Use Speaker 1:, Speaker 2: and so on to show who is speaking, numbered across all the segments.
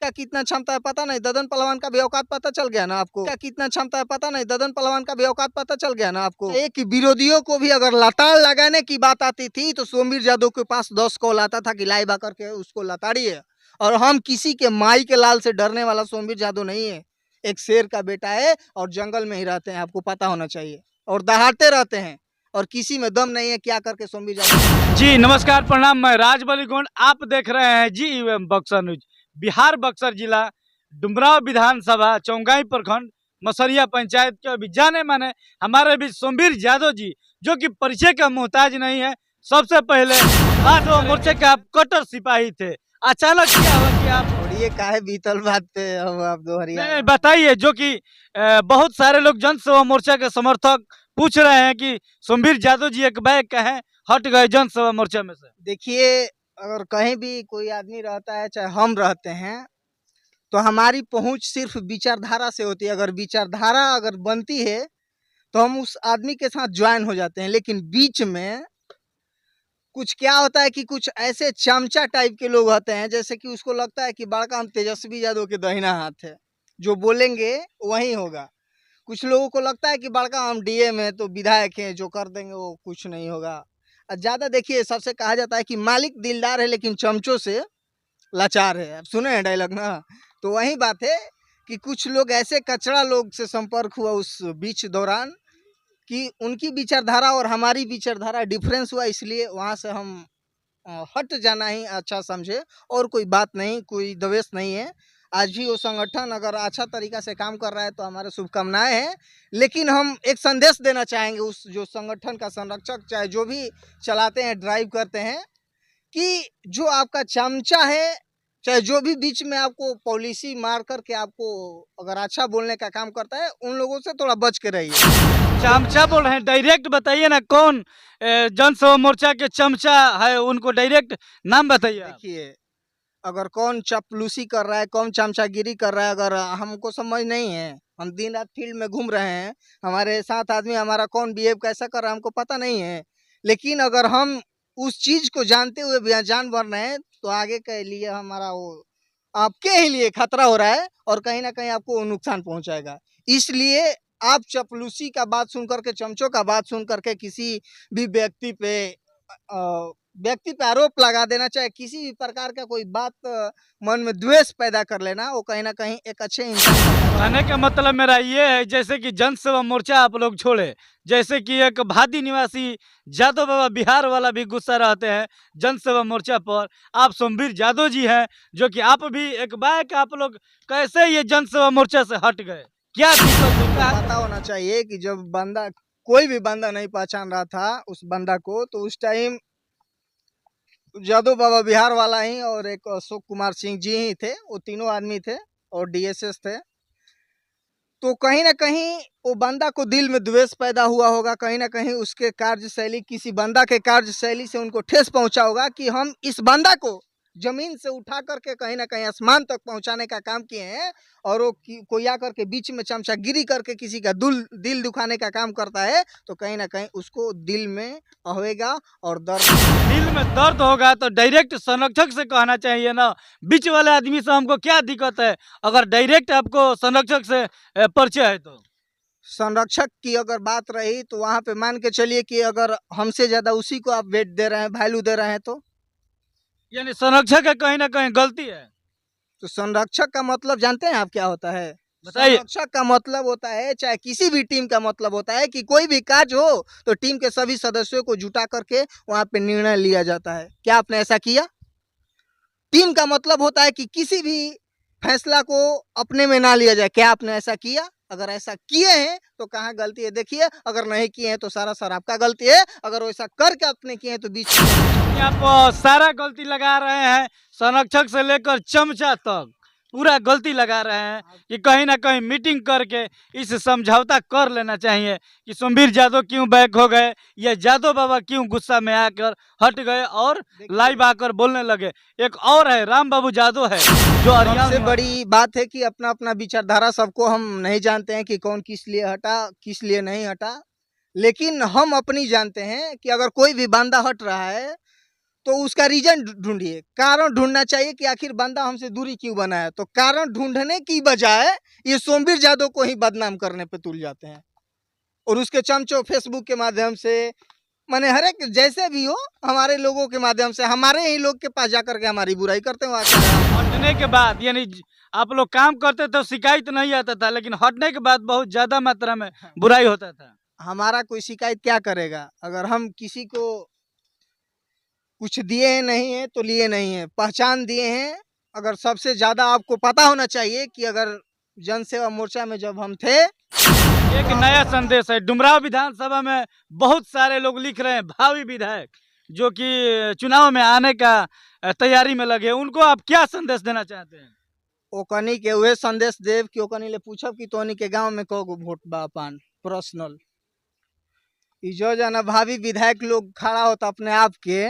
Speaker 1: का कितना क्षमता है पता नहीं, ददन पहलवान का भी औकात पता चल गया ना आपको। क्या कितना क्षमता है पता नहीं, ददन पहलवान का भी औकात पता चल गया ना आपको। एक विरोधियों को भी अगर लताड़ लगाने की बात आती थी तो सोमवीर जादव के पास 10 कॉल आता था कि लाइव आकर के उसको लताड़िए। और हम किसी के माई के लाल से डरने वाला सोमवीर जादव नहीं है। एक शेर का बेटा है और जंगल में ही रहते हैं, आपको पता होना चाहिए, और दहाड़ते रहते हैं और किसी में दम नहीं है क्या करके सोमवीर जादव।
Speaker 2: जी नमस्कार प्रणाम, मैं राजबली गोंड, आप देख रहे हैं जी बक्सर न्यूज। बिहार बक्सर जिला डुमराव विधानसभा चौंगाई प्रखंड मसरिया पंचायत के अभी जाने माने हमारे बीच सोमवीर जादव जी, जो कि परिचय का मोहताज नहीं है। सबसे पहले आज मोर्चे के आप कट्टर सिपाही थे, अचानक क्या हुआ कि आप
Speaker 1: ये काहे बीतल बात पे अब आप दो
Speaker 2: नहीं बताइए, जो कि बहुत सारे लोग जन सेवा मोर्चा के समर्थक पूछ रहे हैं कि सोमवीर जादव जी एक बैग का है, हट गए जन सेवा मोर्चा में से।
Speaker 1: देखिए, अगर कहीं भी कोई आदमी रहता है, चाहे हम रहते हैं, तो हमारी पहुंच सिर्फ विचारधारा से होती है। अगर विचारधारा अगर बनती है तो हम उस आदमी के साथ ज्वाइन हो जाते हैं। लेकिन बीच में कुछ क्या होता है कि कुछ ऐसे चमचा टाइप के लोग होते हैं, जैसे कि उसको लगता है कि बड़का हम तेजस्वी यादव के दाहिना हाथ है, जो बोलेंगे वही होगा। कुछ लोगों को लगता है कि बड़का हम डीएम है तो विधायक हैं, जो कर देंगे वो कुछ नहीं होगा। ज़्यादा देखिए, सबसे कहा जाता है कि मालिक दिलदार है लेकिन चमचों से लाचार है। आप सुने हैं डायलॉग ना, तो वही बात है कि कुछ लोग ऐसे कचरा लोग से संपर्क हुआ उस बीच दौरान कि उनकी विचारधारा और हमारी विचारधारा डिफरेंस हुआ, इसलिए वहाँ से हम हट जाना ही अच्छा समझे, और कोई बात नहीं, कोई द्वेष नहीं है। आज भी वो संगठन अगर अच्छा तरीका से काम कर रहा है तो हमारे शुभकामनाएं हैं। लेकिन हम एक संदेश देना चाहेंगे उस जो संगठन का संरक्षक, चाहे जो भी चलाते हैं, ड्राइव करते हैं, कि जो आपका चमचा है, चाहे जो भी बीच में आपको पॉलिसी मार करके आपको अगर अच्छा बोलने का काम करता है, उन लोगों से थोड़ा बच के रहिए।
Speaker 2: चमचा बोल रहे हैं, डायरेक्ट बताइए ना कौन जन सेवा मोर्चा के चमचा है, उनको डायरेक्ट नाम बताइए आप।
Speaker 1: देखिए, अगर कौन चापलूसी कर रहा है, कौन चमचागिरी कर रहा है, अगर हमको समझ नहीं है, हम दिन रात फील्ड में घूम रहे हैं, हमारे साथ आदमी हमारा कौन बिहेव कैसा कर रहा है हमको पता नहीं है। लेकिन अगर हम उस चीज को जानते हुए भी जान बन रहे हैं तो आगे के लिए हमारा वो आपके ही लिए खतरा हो रहा है और कहीं ना कहीं आपको नुकसान पहुंचाएगा। इसलिए आप चपलूसी का बात सुन करके, चमचों का बात सुन करके किसी भी व्यक्ति पे आरोप लगा देना, चाहे किसी भी प्रकार का कोई बात मन में द्वेष पैदा कर लेना, वो कहीं ना कहीं एक अच्छे इंसान
Speaker 2: कहने का मतलब मेरा ये है, जैसे कि जन सेवा मोर्चा आप लोग छोड़े, जैसे कि एक भादी निवासी जादव बाबा बिहार वाला भी गुस्सा रहते हैं जन सेवा मोर्चा पर। आप सोमवीर जादव जी हैं, जो कि आप भी एक बाइक, आप लोग कैसे ये जन सेवा मोर्चा से हट गए, क्या दिक्कत हुई?
Speaker 1: पता होना चाहिए कि जब बंदा, कोई भी बंदा नहीं पहचान रहा था उस बंदा को, तो उस टाइम जादव बाबा बिहार वाला ही और एक अशोक कुमार सिंह जी ही थे, वो तीनों आदमी थे और डीएसएस थे। तो कहीं ना कहीं वो बंदा को दिल में द्वेष पैदा हुआ होगा, कहीं ना कहीं उसके कार्यशैली, किसी बंदा के कार्यशैली से उनको ठेस पहुंचा होगा कि हम इस बंदा को जमीन से उठा करके कहीं ना कहीं आसमान तक पहुंचाने का काम किए हैं। और वो कोई आकर के बीच में चमचागिरी करके किसी का दिल दुखाने का काम करता है, तो कहीं ना कहीं उसको दिल में होएगा और दर्द,
Speaker 2: दिल में दर्द होगा। तो डायरेक्ट संरक्षक से कहना चाहिए ना, बीच वाले आदमी से हमको क्या दिक्कत है, अगर डायरेक्ट आपको संरक्षक से परिचय है तो।
Speaker 1: संरक्षक की अगर बात रही तो वहां पे मान के चलिए कि अगर हमसे ज्यादा उसी को आप वेट दे रहे हैं, वैल्यू दे रहे हैं, तो
Speaker 2: यानी संरक्षक का कहीं ना कहीं गलती है।
Speaker 1: तो संरक्षक का मतलब जानते हैं आप क्या होता है?
Speaker 2: बताइए।
Speaker 1: संरक्षक का मतलब होता है, चाहे किसी भी टीम का मतलब होता है कि कोई भी कार्य हो तो टीम के सभी सदस्यों को जुटा करके वहां पे निर्णय लिया जाता है। क्या आपने ऐसा किया? टीम का मतलब होता है कि किसी भी फैसला को अपने में ना लिया जाए। क्या आपने ऐसा किया? अगर ऐसा किए हैं तो कहाँ गलती है देखिए, अगर नहीं किए हैं तो सारा सर आपका गलती है, अगर वैसा करके आपने किए हैं तो बीच में
Speaker 2: आप सारा गलती लगा रहे हैं, संरक्षक से लेकर चमचा तक पूरा गलती लगा रहे हैं कि कहीं ना कहीं मीटिंग करके इस समझौता कर लेना चाहिए कि सोमवीर जादव क्यों बैक हो गए, या जादव बाबा क्यों गुस्सा में आकर हट गए और लाइव आकर बोलने लगे। एक और है राम बाबू जादव है, जो
Speaker 1: सबसे बड़ी बात है कि अपना अपना विचारधारा सबको, हम नहीं जानते हैं कि कौन किस लिए हटा, किस लिए नहीं हटा, लेकिन हम अपनी जानते हैं कि अगर कोई भी बंदा हट रहा है तो उसका रीजन ढूंढिए, कारण ढूंढना चाहिए कि आखिर बंदा हमसे दूरी क्यों बनाया। तो कारण ढूंढने की बजाय ये सोमवीर यादव को ही बदनाम करने पे तुल जाते हैं, और उसके चमचों फेसबुक के माध्यम से, माने हर एक जैसे भी हो, हमारे लोगों के माध्यम से, हमारे ही लोग के पास जाकर के हमारी बुराई करते हो।
Speaker 2: हटने के बाद यानी आप लोग काम करते तो शिकायत नहीं आता था, लेकिन हटने के बाद बहुत ज्यादा मात्रा में बुराई होता था।
Speaker 1: हमारा कोई शिकायत क्या करेगा? अगर हम किसी को कुछ दिए हैं नहीं है तो लिए नहीं है, पहचान दिए हैं। अगर सबसे ज्यादा आपको पता होना चाहिए कि अगर जन सेवा मोर्चा में जब हम थे,
Speaker 2: एक नया संदेश है डुमराव विधानसभा में, बहुत सारे लोग लिख रहे हैं भावी विधायक जो कि चुनाव में आने का तैयारी में लगे, उनको आप क्या संदेश देना चाहते हैं?
Speaker 1: ओकनी के उहे संदेश देव कि ओकनी ले पूछब कि तोहनी के गांव में कगो वोट बा पान पर्सनल। ई जो जना भावी विधायक लोग खड़ा होता अपने आप के,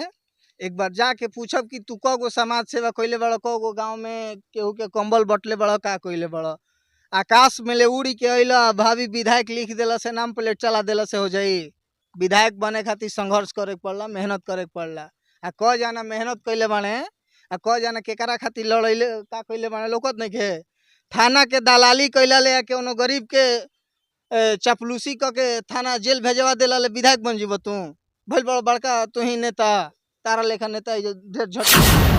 Speaker 1: एक बार जाके पूछब कि तू कगो समाज सेवा कइले बड़, कगो गांव में केहू के कंबल बटले बड़, का कइले बड़। आकाश में ले उड़ी के अइला, भावी विधायक लिख देला से, नाम प्लेट चला देला से हो जाई। विधायक बने खातिर संघर्ष करे के पड़ला, मेहनत करे के पड़ला। आ क जाना मेहनत कइले बाड़े, आ क जाना केकरा खातिर लड़ैले का कइले बाड़े लोकत नहीं के। थाना के दलाली कइला ले कोनो गरीब के चापलूसी क के थाना जेल भेजवा देला ले विधायक बन जीव तू? भइल बड़ बड़का तू ही नेता, तारा लेखा नेता है जो ढेर झट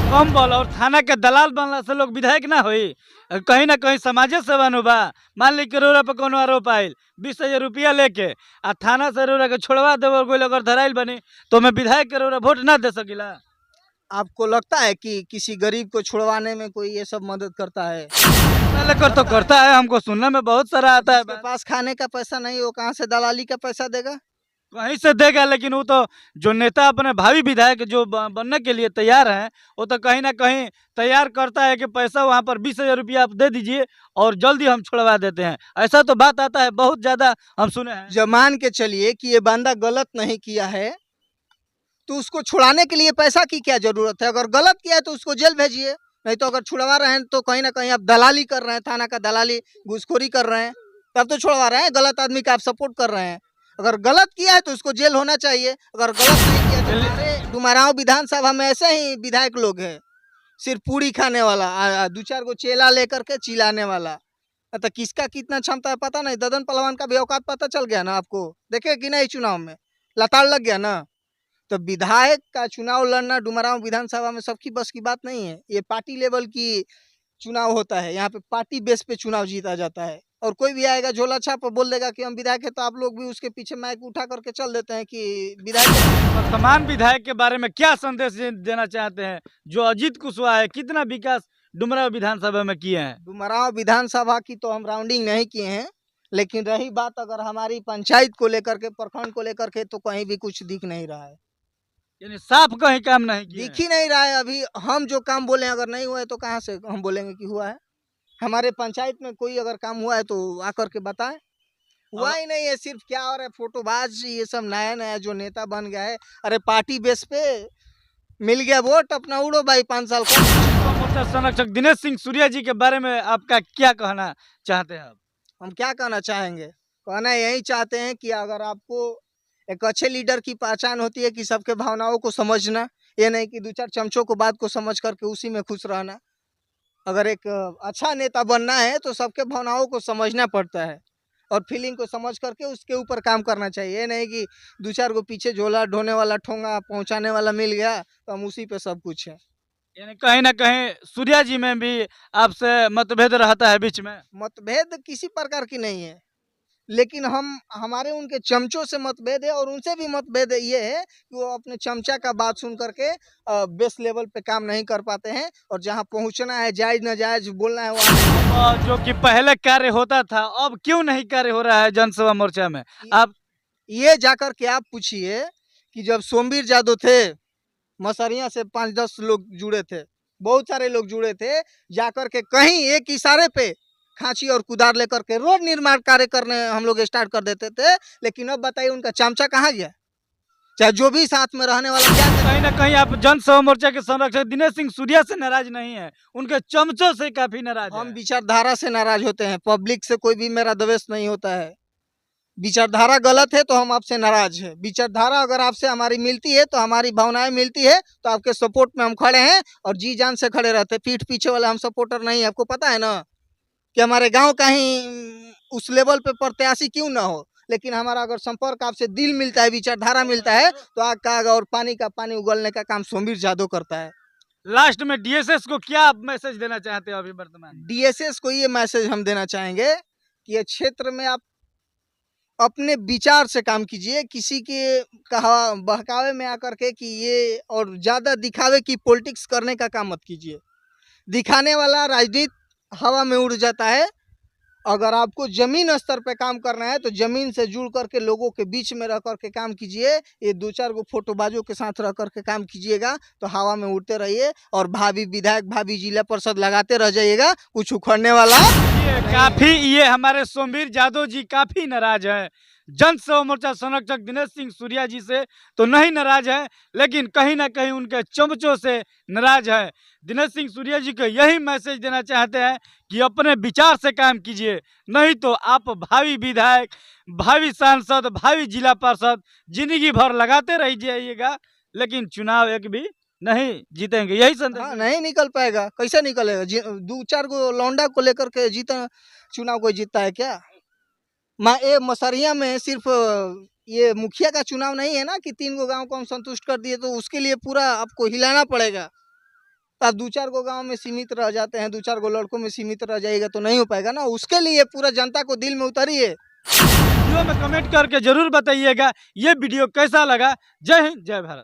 Speaker 2: कम बोल और थाना के दलाल बनला से लोग विधायक ना होई। कहीं ना कहीं समाज सेवा नु बा। मान ली करोड़ा पे कोनो आरोप आयल, 20,000 रुपया लेके आ थाना से रोरा के छोड़वा देव, कोई अगर धराइल बनी तो मैं विधायक के रोरा वोट ना दे सकिला।
Speaker 1: आपको लगता है कि किसी गरीब को छुड़वाने में कोई ये सब मदद करता है?
Speaker 2: लेकर तो करता है, हमको सुनने में बहुत सारा आता है।
Speaker 1: जिसके पास खाने का पैसा नहीं, वो कहाँ से दलाली का पैसा देगा?
Speaker 2: कहीं से देगा, लेकिन वो तो जो नेता अपने भावी विधायक जो बनने के लिए तैयार हैं, वो तो कहीं ना कहीं तैयार करता है कि पैसा वहाँ पर 20,000 रुपया आप दे दीजिए और जल्दी हम छुड़वा देते हैं। ऐसा तो बात आता है, बहुत ज्यादा हम सुने हैं।
Speaker 1: जब मान के चलिए कि ये बंदा गलत नहीं किया है, तो उसको छुड़ाने के लिए पैसा की क्या जरूरत है? अगर गलत किया है तो उसको जेल भेजिए, नहीं तो अगर छुड़वा रहे हैं तो कहीं ना कहीं आप दलाली कर रहे हैं, थाना का दलाली, घूसखोरी कर रहे हैं, तब तो छुड़वा रहे हैं। गलत आदमी का आप सपोर्ट कर रहे हैं। अगर गलत किया है तो उसको जेल होना चाहिए। अगर गलत नहीं किया तो हमारे डुमराव विधानसभा में ऐसे ही विधायक लोग हैं, सिर्फ पूरी खाने वाला, 2-4 गो चेला लेकर के चिल्लाने वाला। तो किसका कितना क्षमता है पता नहीं। ददन पहलवान का भी औकात पता चल गया ना आपको, देखे कि नहीं चुनाव में लताड़ लग गया ना। तो विधायक का चुनाव लड़ना डुमराव विधानसभा में सबकी बस की बात नहीं है। ये पार्टी लेवल की चुनाव होता है, यहाँ पे पार्टी बेस पे चुनाव जीता जाता है। और कोई भी आएगा झोला छाप और बोल देगा कि हम विधायक है, तो आप लोग भी उसके पीछे माइक उठा करके चल देते हैं कि विधायक है।
Speaker 2: वर्तमान विधायक के बारे में क्या संदेश देना चाहते हैं? जो अजीत कुशवाहा है, कितना विकास डुमराव विधानसभा में किए हैं?
Speaker 1: डुमराव विधानसभा की तो हम राउंडिंग नहीं किए हैं, लेकिन रही बात अगर हमारी पंचायत को लेकर के, प्रखंड को लेकर के, तो कहीं भी कुछ दिख नहीं रहा है।
Speaker 2: यानी साफ कहीं काम नहीं किए
Speaker 1: दिख ही नहीं रहा है। अभी हम जो काम बोले अगर नहीं हुआ है तो कहाँ से हम बोलेंगे कि हुआ है? हमारे पंचायत में कोई अगर काम हुआ है तो आकर के बताएं। हुआ ही नहीं है, सिर्फ क्या हो रहा है, फोटोबाज ये सब नया नया जो नेता बन गया है। अरे पार्टी बेस पे मिल गया वोट, अपना उड़ो भाई 5 साल का।
Speaker 2: मोर्चा संरक्षक दिनेश सिंह सूर्या जी के बारे में आपका क्या कहना चाहते हैं आप?
Speaker 1: हम क्या कहना चाहेंगे? कहना यही चाहते हैं कि अगर आपको एक अच्छे लीडर की पहचान होती है कि सबके भावनाओं को समझना, ये नहीं कि 2-4 चमचों को बात को समझ करके उसी में खुश रहना। अगर एक अच्छा नेता बनना है तो सबके भावनाओं को समझना पड़ता है और फीलिंग को समझ करके उसके ऊपर काम करना चाहिए। ये नहीं कि 2-4 को पीछे झोला ढोने वाला, ठोंगा पहुंचाने वाला मिल गया तो हम उसी पे सब कुछ है।
Speaker 2: यानी कहीं ना कहीं सूर्या जी में भी आपसे मतभेद रहता है बीच में?
Speaker 1: मतभेद किसी प्रकार की नहीं है, लेकिन हमारे उनके चमचों से मतभेद है। और उनसे भी मतभेद ये है कि वो अपने चमचा का बात सुन करके बेस लेवल पे काम नहीं कर पाते हैं, और जहां पहुंचना है, जायज नाजायज बोलना है वहाँ।
Speaker 2: और जो कि पहले कार्य होता था, अब क्यों नहीं कार्य हो रहा है जनसेवा मोर्चा में? आप
Speaker 1: ये जाकर के आप पूछिए कि जब सोमवीर यादव थे, मसरिया से 5-10 लोग जुड़े थे, बहुत सारे लोग जुड़े थे, जाकर के कहीं एक इशारे पे खांची और कुदार लेकर के रोड निर्माण कार्य करने हम लोग स्टार्ट कर देते थे। लेकिन अब बताइए उनका चमचा कहाँ गया? चाहे जो भी साथ में रहने वाला क्या करे?
Speaker 2: कहीं ना कहीं आप जनसेवा मोर्चा के संरक्षक दिनेश सिंह सूर्या से नाराज नहीं है, उनके चमचों से काफी नाराज
Speaker 1: हम
Speaker 2: है।
Speaker 1: विचारधारा से नाराज होते हैं, पब्लिक से कोई भी मेरा द्वेष नहीं होता है। विचारधारा गलत है तो हम आपसे नाराज हैं। विचारधारा अगर आपसे हमारी मिलती है तो हमारी भावनाएं मिलती है तो आपके सपोर्ट में हम खड़े हैं और जी जान से खड़े रहते हैं। पीठ पीछे वाले हम सपोर्टर नहीं है। आपको पता है ना कि हमारे गांव का ही उस लेवल पे प्रत्याशी क्यों ना हो, लेकिन हमारा अगर संपर्क आपसे दिल मिलता है, विचारधारा मिलता है तो आग का आग और पानी का पानी उगलने का काम सोमवीर यादव करता है।
Speaker 2: लास्ट में डीएसएस को क्या मैसेज देना चाहते हो अभी वर्तमान में?
Speaker 1: डीएसएस को ये मैसेज हम देना चाहेंगे कि ये क्षेत्र में आप अपने विचार से काम कीजिए, किसी के कहा बहकावे में आकर के कि ये और ज़्यादा दिखावे की पॉलिटिक्स करने का काम मत कीजिए। दिखाने वाला राजनीति हवा में उड़ जाता है। अगर आपको ज़मीन स्तर पे काम करना है तो ज़मीन से जुड़ करके लोगों के बीच में रह करके काम कीजिए। ये 2-4 गो फोटोबाजों के साथ रह करके काम कीजिएगा तो हवा में उड़ते रहिए और भावी विधायक, भावी जिला परिषद लगाते रह जाइएगा, कुछ उखड़ने वाला
Speaker 2: ये हमारे सोमवीर यादव जी काफी नाराज है। जन सेवा मोर्चा संरक्षक दिनेश सिंह सूर्या जी से तो नहीं नाराज है, लेकिन कहीं ना कहीं उनके चमचों से नाराज है। दिनेश सिंह सूर्या जी को यही मैसेज देना चाहते हैं कि अपने विचार से काम कीजिए, नहीं तो आप भावी विधायक, भावी सांसद, भावी जिला पार्षद जिंदगी भर लगाते रह जाइएगा, लेकिन चुनाव एक भी नहीं जीतेंगे। यही संदेश।
Speaker 1: हाँ, नहीं निकल पाएगा। कैसे निकलेगा? 2-4 गो लौंडा को लेकर के जीता चुनाव कोई जीतता है क्या? ये मसरिया में सिर्फ ये मुखिया का चुनाव नहीं है ना कि 3 गो गांव को हम संतुष्ट कर दिए, तो उसके लिए पूरा आपको हिलाना पड़ेगा। तो आप 2-4 गो गांव में सीमित रह जाते हैं, 2-4 गो लड़कों में सीमित रह जाएगा तो नहीं हो पाएगा ना। उसके लिए पूरा जनता को दिल में उतारिए।
Speaker 2: वीडियो में कमेंट करके जरूर बताइएगा ये वीडियो कैसा लगा। जय हिंद, जय भारत।